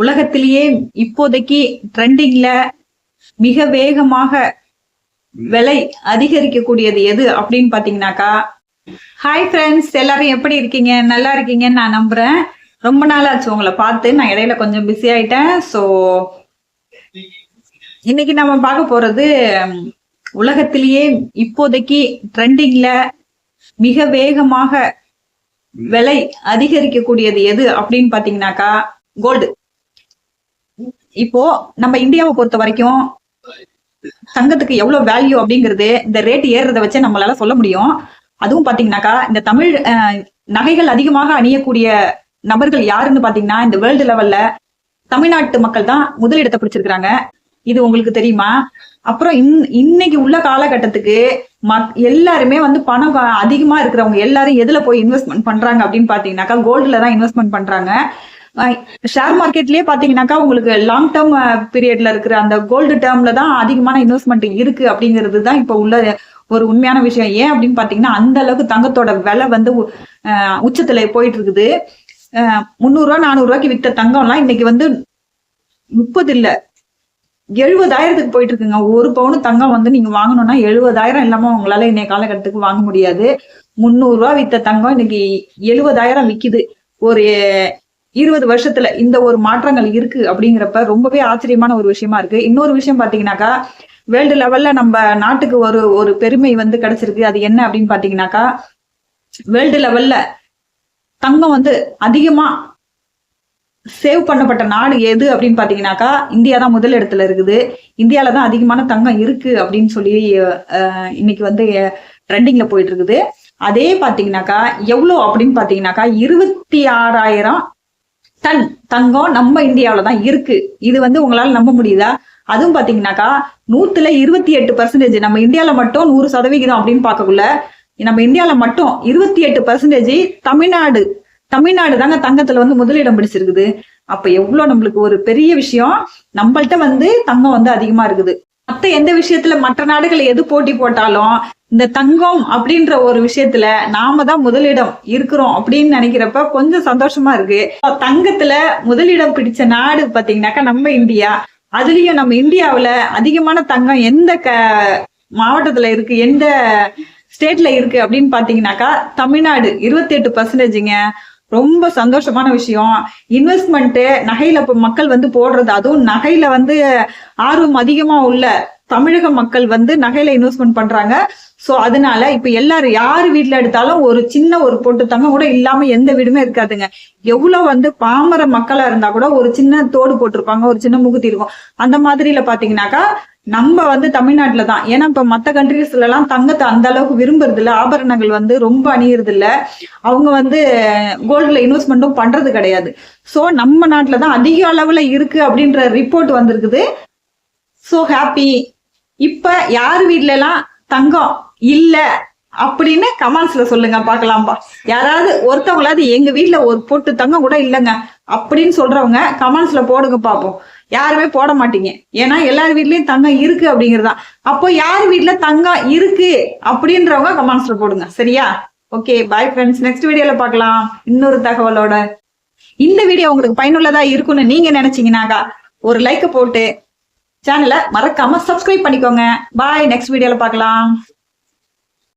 உலகத்திலேயே இப்போதைக்கு ட்ரெண்டிங்ல மிக வேகமாக விலை அதிகரிக்கக்கூடியது எது அப்படின்னு பாத்தீங்கன்னாக்கா, ஹாய் ஃப்ரெண்ட்ஸ், எல்லாரும் எப்படி இருக்கீங்க? நல்லா இருக்கீங்கன்னு நான் நம்புறேன். ரொம்ப நாள் ஆச்சு உங்களை பார்த்து. நான் இடையில கொஞ்சம் பிஸி ஆயிட்டேன். ஸோ இன்னைக்கு நம்ம பார்க்க போறது உலகத்திலேயே இப்போதைக்கு ட்ரெண்டிங்ல மிக வேகமாக விலை அதிகரிக்கக்கூடியது எது அப்படின்னு பாத்தீங்கன்னாக்கா, கோல்டு. இப்போ நம்ம இந்தியாவை பொறுத்த வரைக்கும் தங்கத்துக்கு எவ்வளவு வேல்யூ அப்படிங்கிறது இந்த ரேட் ஏறுறதை வச்சு நம்மளால சொல்ல முடியும். அதுவும் பாத்தீங்கன்னாக்கா, இந்த தமிழ் நகைகள் அதிகமாக அணியக்கூடிய நபர்கள் யாருன்னு பாத்தீங்கன்னா, இந்த வேர்ல்டு லெவல்ல தமிழ்நாட்டு மக்கள் தான் முதலிடத்தை பிடிச்சிருக்கிறாங்க. இது உங்களுக்கு தெரியுமா? அப்புறம் இன்னைக்கு உள்ள காலகட்டத்துக்கு எல்லாருமே வந்து பணம் அதிகமா இருக்கிறவங்க எல்லாரும் எதுல போய் இன்வெஸ்ட்மெண்ட் பண்றாங்க அப்படின்னு பாத்தீங்கன்னாக்கா, கோல்டுல தான் இன்வெஸ்ட்மெண்ட் பண்றாங்க. ஷேர் மார்க்கெட்லயே பாத்தீங்கன்னாக்கா, உங்களுக்கு லாங் டேர்ம் பீரியட்ல இருக்கிற அந்த கோல்டு டேர்ம்ல தான் அதிகமான இன்வெஸ்ட்மெண்ட் இருக்கு அப்படிங்கிறது தான் இப்ப உள்ள ஒரு உண்மையான விஷயம். ஏன் அப்படின்னு பாத்தீங்கன்னா, அந்த அளவுக்கு தங்கத்தோட விலை வந்து உச்சத்துல போயிட்டு இருக்குது. 300 ரூபா 400 ரூபாய்க்கு வித்த தங்கம்லாம் இன்னைக்கு வந்து 30 இல்ல 70,000க்கு போயிட்டு இருக்குங்க. ஒரு பவுனு தங்கம் வந்து நீங்க வாங்கணும்னா 70,000 இல்லாம உங்களால இன்னைய காலகட்டத்துக்கு வாங்க முடியாது. 300 ரூபா வித்த தங்கம் இன்னைக்கு 70,000 விக்குது. ஒரு 20 வருஷத்துல இந்த ஒரு மாற்றங்கள் இருக்கு அப்படிங்கிறப்ப ரொம்பவே ஆச்சரியமான ஒரு விஷயமா இருக்கு. இன்னொரு விஷயம் பாத்தீங்கன்னாக்கா, வேர்ல்டு லெவல்ல நம்ம நாட்டுக்கு ஒரு பெருமை வந்து கிடைச்சிருக்கு. அது என்ன அப்படின்னு பாத்தீங்கன்னாக்கா, வேர்ல்டு லெவல்ல தங்கம் வந்து அதிகமா சேவ் பண்ணப்பட்ட நாடு எது அப்படின்னு பாத்தீங்கன்னாக்கா, இந்தியா தான் முதல் இடத்துல இருக்குது. இந்தியால தான் அதிகமான தங்கம் இருக்கு அப்படின்னு சொல்லி இன்னைக்கு வந்து ட்ரெண்டிங்ல போயிட்டு இருக்குது. அதே பாத்தீங்கன்னாக்கா, எவ்வளவு அப்படின்னு பாத்தீங்கன்னாக்கா, 26,000 டன் தங்கம் நம்ம இந்தியாவில தான் இருக்கு. இது வந்து உங்களால நம்ப முடியுதா? அதுவும் பாத்தீங்கன்னாக்கா, 100ல 28%. நம்ம இந்தியால மட்டும் 100% அப்படின்னு பார்க்கக்குள்ள, நம்ம இந்தியால மட்டும் 28% தமிழ்நாடு தாங்க தங்கத்துல வந்து முதலிடம் பிடிச்சிருக்குது. அப்ப எவ்வளவு நம்மளுக்கு ஒரு பெரிய விஷயம். நம்மள்ட்ட வந்து தங்கம் வந்து அதிகமா இருக்குது. மத்த எந்த விஷயத்துல மற்ற நாடுகள் எது போட்டி போட்டாலும் இந்த தங்கம் அப்படின்ற ஒரு விஷயத்துல நாம தான் முதலிடம் இருக்கிறோம் அப்படின்னு நினைக்கிறப்ப கொஞ்சம் சந்தோஷமா இருக்கு. தங்கத்துல முதலிடம் பிடிச்ச நாடு பாத்தீங்கன்னாக்கா நம்ம இந்தியா. அதுலயும் நம்ம இந்தியாவுல அதிகமான தங்கம் எந்த மாவட்டத்துல இருக்கு, எந்த ஸ்டேட்ல இருக்கு அப்படின்னு பாத்தீங்கன்னாக்கா, தமிழ்நாடு 28%ங்க. ரொம்ப சந்தோஷமான விஷயம். இன்வெஸ்ட்மெண்ட் நகையில மக்கள் வந்து போடுறது, அதுவும் நகையில வந்து ஆர்வம் அதிகமா உள்ள தமிழக மக்கள் வந்து நகையில இன்வெஸ்ட்மெண்ட் பண்றாங்க. சோ அதனால இப்ப எல்லாரும் யாரு வீட்டுல எடுத்தாலும் ஒரு சின்ன ஒரு பொட்டு தங்கம் கூட இல்லாம எந்த வீடுமே இருக்காதுங்க. எவ்வளவு வந்து பாமர மக்களா இருந்தா கூட ஒரு சின்ன தோடு போட்டிருப்பாங்க, ஒரு சின்ன முகுத்தி இருக்கும். அந்த மாதிரில பாத்தீங்கன்னாக்கா நம்ம வந்து தமிழ்நாட்டுல தான். ஏன்னா இப்ப மத்த கண்ட்ரீஸ்ல எல்லாம் தங்கத்தை அந்த அளவுக்கு விரும்புறது இல்ல, ஆபரணங்கள் வந்து ரொம்ப அணியறது இல்ல, அவங்க வந்து கோல்டுல இன்வெஸ்ட்மெண்ட்டும் பண்றது கிடையாது. சோ நம்ம நாட்டுல தான் அதிக அளவுல இருக்கு அப்படின்ற ரிப்போர்ட் வந்திருக்குது. So happy. இப்ப யாரு வீட்ல எல்லாம் தங்கம் இல்ல அப்படின்னு கமெண்ட்ஸ்ல சொல்லுங்க பாக்கலாம்பா. யாராவது ஒருத்தவங்களாவது எங்க வீட்டுல ஒரு பொட்டு தங்கம் கூட இல்லைங்க அப்படின்னு சொல்றவங்க கமெண்ட்ஸ்ல போடுங்க பாப்போம். யாருமே போட மாட்டீங்க. ஏன்னா எல்லார் வீட்லயும் தங்கம் இருக்கு அப்படிங்கறதுதான். அப்போ யார் வீட்டுல தங்கம் இருக்கு அப்படின்றவங்க கமெண்ட்ஸ்ல போடுங்க. சரியா? Okay, bye friends. நெக்ஸ்ட் வீடியோல பார்க்கலாம் இன்னொரு தகவலோட. இந்த வீடியோ உங்களுக்கு பயனுள்ளதா இருக்கும்னு நீங்க நினைச்சீங்கன்னாக்கா ஒரு லைக் போட்டு சேனலை மறக்காம சப்ஸ்கிரைப் பண்ணிக்கோங்க. பாய், நெக்ஸ்ட் வீடியோல பார்க்கலாம்.